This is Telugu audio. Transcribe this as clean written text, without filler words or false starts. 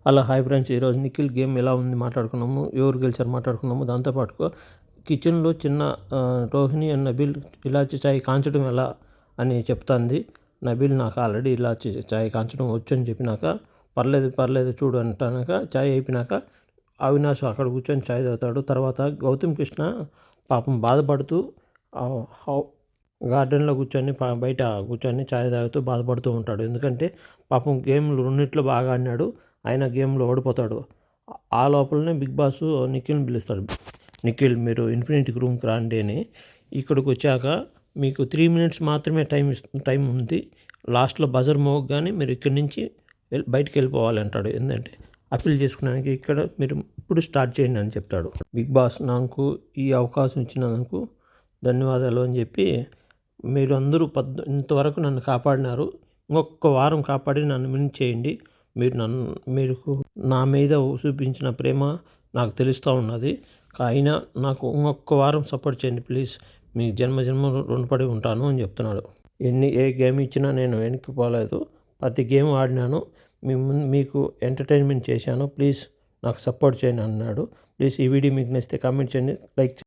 హలో హాయ్ ఫ్రెండ్స్, ఈరోజు నిఖిల్ గేమ్ ఎలా ఉంది మాట్లాడుకున్నాము, ఎవరు గెలిచారు మాట్లాడుకున్నాము. దాంతోపాటు కిచెన్లో చిన్న రోహిణి అండ్ నబీల్ ఇలాచి చాయ్ కాంచడం ఎలా అని చెప్తాంది. నబీల్ నాకు ఆల్రెడీ ఇలాచి చాయ్ కాంచడం వచ్చు అని చెప్పినాక పర్లేదు చూడు అంటాక చాయ్ అయిపోయినాక అవినాష్ అక్కడ కూర్చొని చాయ్ తాగుతాడు. తర్వాత గౌతమ్ కృష్ణ పాపం బాధపడుతూ గార్డెన్లో కూర్చొని బయట కూర్చొని చాయ్ తాగుతూ బాధపడుతూ ఉంటాడు. ఎందుకంటే పాపం గేమ్లు రెండిట్లో బాగా ఆడినాడు, ఆయన గేమ్లో ఓడిపోతాడు. ఆ లోపలనే బిగ్ బాస్ నిఖిల్ని పిలుస్తాడు. నిఖిల్, మీరు ఇన్ఫినిటీ రూమ్కి రండి అని. ఇక్కడికి వచ్చాక మీకు 3 minutes మాత్రమే టైం ఉంది. లాస్ట్లో బజర్ మోగగానే మీరు ఇక్కడి నుంచి బయటికి వెళ్ళిపోవాలి అంటాడు. ఏంటంటే అప్పీల్ చేసుకున్నానికి ఇక్కడ మీరు ఇప్పుడు స్టార్ట్ చేయండి అని చెప్తాడు. బిగ్ బాస్ నాకు ఈ అవకాశం ఇచ్చినందుకు ధన్యవాదాలు అని చెప్పి, మీరు అందరూ ఇంతవరకు నన్ను కాపాడినారు, ఇంకొక వారం కాపాడి నన్ను విన్ చేయండి. మీరు నా మీద చూపించిన ప్రేమ నాకు తెలుస్తూ ఉన్నది. అయినా నాకు ఇంకొక వారం సపోర్ట్ చేయండి ప్లీజ్, మీ జన్మ రుణపడి ఉంటాను అని చెప్తున్నాడు. ఏ గేమ్ ఇచ్చినా నేను వెనక్కి పోలేదు, ప్రతి గేమ్ ఆడినాను, మీకు ఎంటర్టైన్మెంట్ చేశాను, ప్లీజ్ నాకు సపోర్ట్ చేయండి అన్నాడు. ప్లీజ్ ఈ వీడియో మీకు నచ్చితే కామెంట్ చేయండి, లైక్